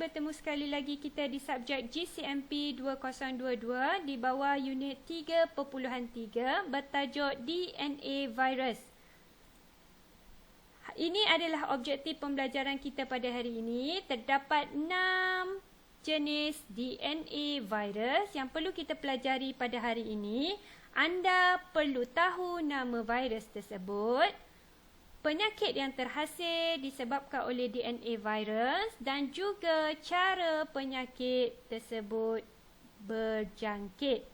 bertemu sekali lagi kita di subjek GCMP 2022 di bawah unit 3.3 bertajuk DNA virus. Ini adalah objektif pembelajaran kita pada hari ini. Terdapat 6 jenis DNA virus yang perlu kita pelajari pada hari ini. Anda perlu tahu nama virus tersebut, penyakit yang terhasil disebabkan oleh DNA virus dan juga cara penyakit tersebut berjangkit.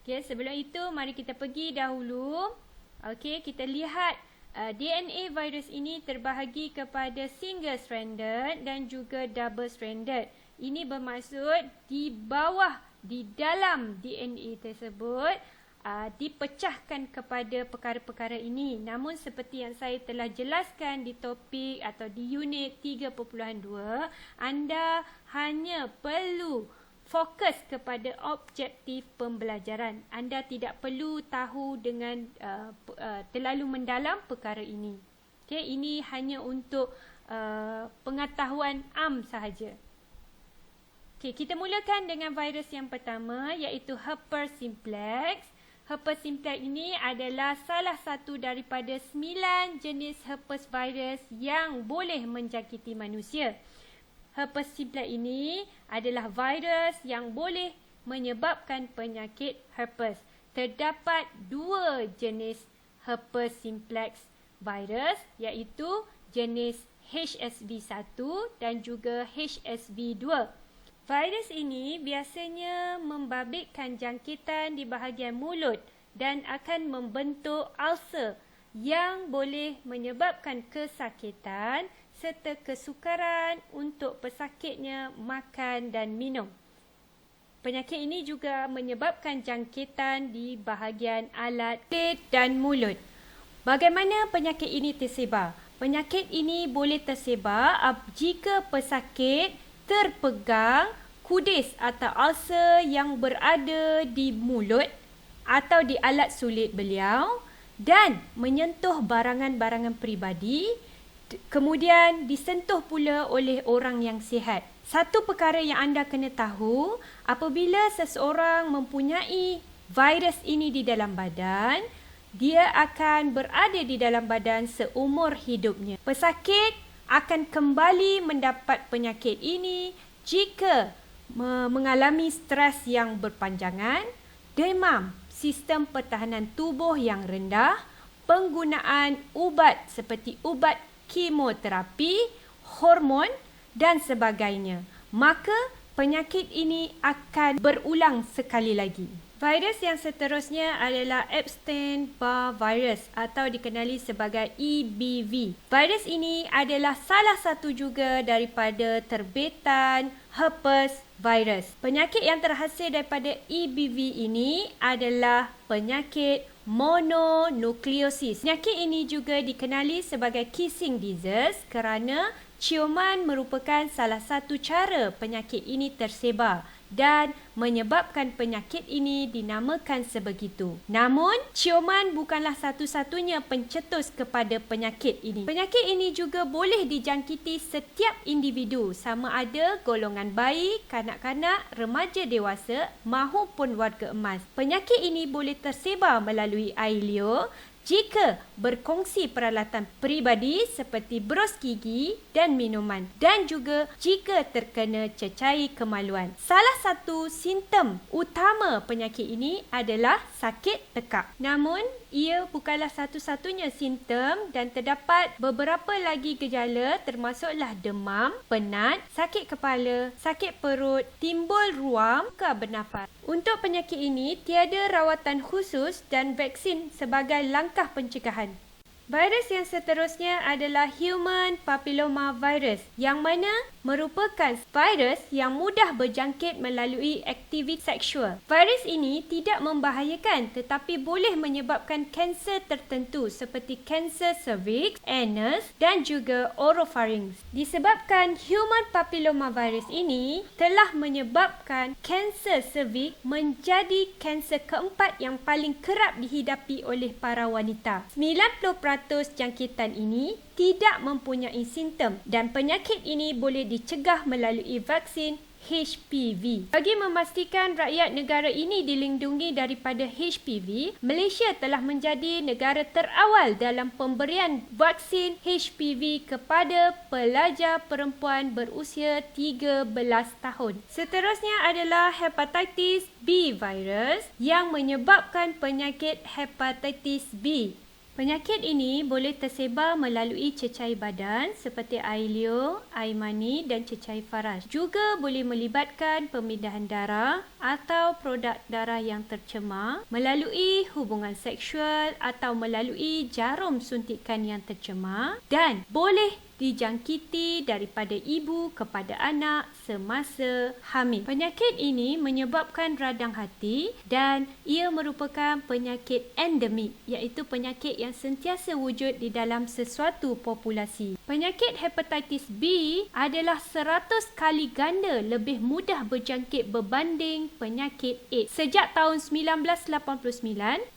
Okey, sebelum itu mari kita pergi dahulu. Okey, kita lihat DNA virus ini terbahagi kepada single stranded dan juga double stranded. Ini bermaksud di bawah, di dalam DNA tersebut dipecahkan kepada perkara-perkara ini. Namun seperti yang saya telah jelaskan di topik atau di unit 3.2, anda hanya perlu fokus kepada objektif pembelajaran. Anda tidak perlu tahu dengan terlalu mendalam perkara ini. Okay, ini hanya untuk pengetahuan am sahaja. Okay, kita mulakan dengan virus yang pertama, iaitu herpes simplex. Herpes simplex ini adalah salah satu daripada 9 jenis herpes virus yang boleh menjangkiti manusia. Herpes simplex ini adalah virus yang boleh menyebabkan penyakit herpes. Terdapat 2 jenis herpes simplex virus, iaitu jenis HSV1 dan juga HSV2. Virus ini biasanya membabitkan jangkitan di bahagian mulut dan akan membentuk ulcer yang boleh menyebabkan kesakitan serta kesukaran untuk pesakitnya makan dan minum. Penyakit ini juga menyebabkan jangkitan di bahagian alat kulit dan mulut. Bagaimana penyakit ini tersebar? Penyakit ini boleh tersebar jika pesakit terpegang kudis atau ulcer yang berada di mulut atau di alat sulit beliau dan menyentuh barangan-barangan peribadi, kemudian disentuh pula oleh orang yang sihat. Satu perkara yang anda kena tahu, apabila seseorang mempunyai virus ini di dalam badan, dia akan berada di dalam badan seumur hidupnya. Pesakit akan kembali mendapat penyakit ini jika mengalami stres yang berpanjangan, demam, sistem pertahanan tubuh yang rendah, penggunaan ubat seperti ubat kemoterapi, hormon dan sebagainya. Maka penyakit ini akan berulang sekali lagi. Virus yang seterusnya adalah Epstein-Barr virus atau dikenali sebagai EBV. Virus ini adalah salah satu juga daripada terbitan herpes virus. Penyakit yang terhasil daripada EBV ini adalah penyakit mononukleosis. Penyakit ini juga dikenali sebagai kissing disease kerana ciuman merupakan salah satu cara penyakit ini tersebar dan menyebabkan penyakit ini dinamakan sebegitu. Namun, ciuman bukanlah satu-satunya pencetus kepada penyakit ini. Penyakit ini juga boleh dijangkiti setiap individu, sama ada golongan bayi, kanak-kanak, remaja dewasa mahupun warga emas. Penyakit ini boleh tersebar melalui air liur jika berkongsi peralatan peribadi seperti bros gigi dan minuman, dan juga jika terkena cecair kemaluan. Salah satu simptom utama penyakit ini adalah sakit tekak. Namun, ia bukanlah satu-satunya simptom dan terdapat beberapa lagi gejala termasuklah demam, penat, sakit kepala, sakit perut, timbul ruam, luka bernafas. Untuk penyakit ini, tiada rawatan khusus dan vaksin sebagai langkah pencegahan. Virus yang seterusnya adalah human papilloma virus, yang mana merupakan virus yang mudah berjangkit melalui aktiviti seksual. Virus ini tidak membahayakan tetapi boleh menyebabkan kanser tertentu seperti kanser cervix, anus dan juga oropharynx. Disebabkan human papilloma virus ini telah menyebabkan kanser cervix menjadi kanser keempat yang paling kerap dihidapi oleh para wanita. 90% jangkitan ini tidak mempunyai simptom dan penyakit ini boleh dicegah melalui vaksin HPV. Bagi memastikan rakyat negara ini dilindungi daripada HPV, Malaysia telah menjadi negara terawal dalam pemberian vaksin HPV kepada pelajar perempuan berusia 13 tahun. Seterusnya adalah hepatitis B virus yang menyebabkan penyakit hepatitis B. Penyakit ini boleh tersebar melalui cecair badan seperti air liur, air mani dan cecair faras. Juga boleh melibatkan pemindahan darah atau produk darah yang tercemar melalui hubungan seksual atau melalui jarum suntikan yang tercemar dan boleh dijangkiti daripada ibu kepada anak semasa hamil. Penyakit ini menyebabkan radang hati dan ia merupakan penyakit endemik, iaitu penyakit yang sentiasa wujud di dalam sesuatu populasi. Penyakit hepatitis B adalah 100 kali ganda lebih mudah berjangkit berbanding penyakit AIDS. Sejak tahun 1989,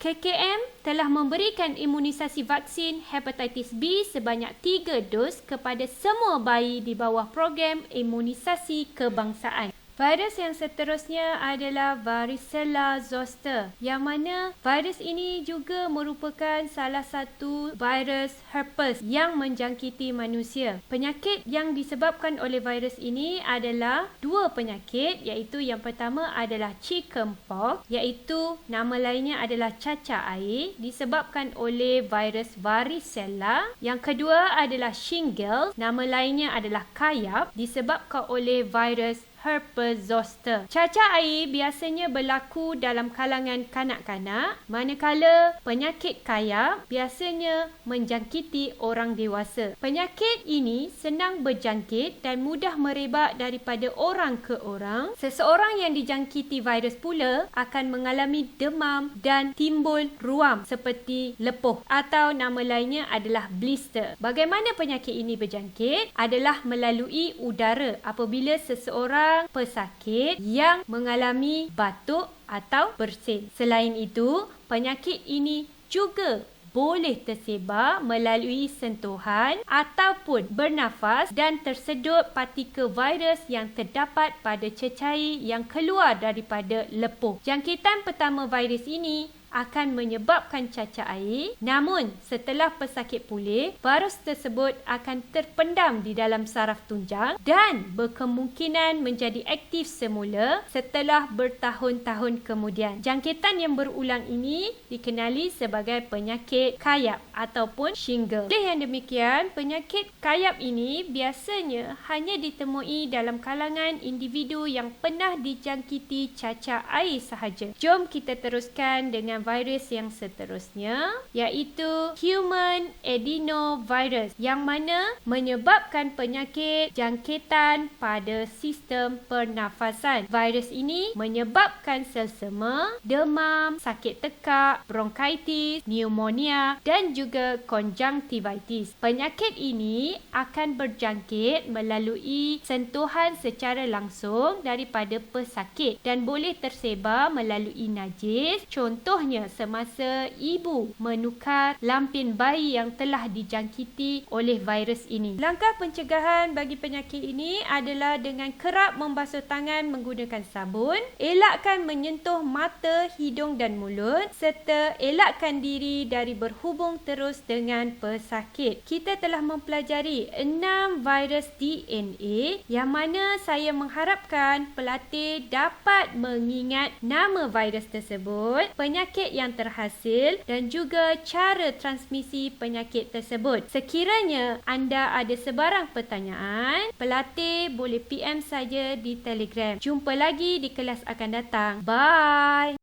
KKM telah memberikan imunisasi vaksin hepatitis B sebanyak 3 dos kepada semua bayi di bawah program imunisasi kebangsaan. Virus yang seterusnya adalah varicella zoster, yang mana virus ini juga merupakan salah satu virus herpes yang menjangkiti manusia. Penyakit yang disebabkan oleh virus ini adalah dua penyakit, iaitu yang pertama adalah chickenpox, iaitu nama lainnya adalah cacar air disebabkan oleh virus varicella. Yang kedua adalah shingles, nama lainnya adalah kayap disebabkan oleh virus herpes zoster. Cacar air biasanya berlaku dalam kalangan kanak-kanak, manakala penyakit kayap biasanya menjangkiti orang dewasa. Penyakit ini senang berjangkit dan mudah merebak daripada orang ke orang. Seseorang yang dijangkiti virus pula akan mengalami demam dan timbul ruam seperti lepuh atau nama lainnya adalah blister. Bagaimana penyakit ini berjangkit? Adalah melalui udara apabila seseorang pesakit yang mengalami batuk atau bersin. Selain itu, penyakit ini juga boleh tersebar melalui sentuhan ataupun bernafas dan tersedut partikel virus yang terdapat pada cecair yang keluar daripada lepuh. Jangkitan pertama virus ini akan menyebabkan cacar air, namun setelah pesakit pulih, virus tersebut akan terpendam di dalam saraf tunjang dan berkemungkinan menjadi aktif semula setelah bertahun-tahun kemudian. Jangkitan yang berulang ini dikenali sebagai penyakit kayap ataupun shingles. Oleh yang demikian, penyakit kayap ini biasanya hanya ditemui dalam kalangan individu yang pernah dijangkiti cacar air sahaja. Jom kita teruskan dengan virus yang seterusnya, iaitu human adenovirus, yang mana menyebabkan penyakit jangkitan pada sistem pernafasan. Virus ini menyebabkan selsema, demam, sakit tekak, bronkitis, pneumonia dan juga konjungtivitis. Penyakit ini akan berjangkit melalui sentuhan secara langsung daripada pesakit dan boleh tersebar melalui najis. Contohnya, semasa ibu menukar lampin bayi yang telah dijangkiti oleh virus ini. Langkah pencegahan bagi penyakit ini adalah dengan kerap membasuh tangan menggunakan sabun, elakkan menyentuh mata, hidung dan mulut serta elakkan diri dari berhubung terus dengan pesakit. Kita telah mempelajari 6 virus DNA yang mana saya mengharapkan pelatih dapat mengingat nama virus tersebut, penyakit yang terhasil dan juga cara transmisi penyakit tersebut. Sekiranya anda ada sebarang pertanyaan, pelatih boleh PM saja di Telegram. Jumpa lagi di kelas akan datang. Bye!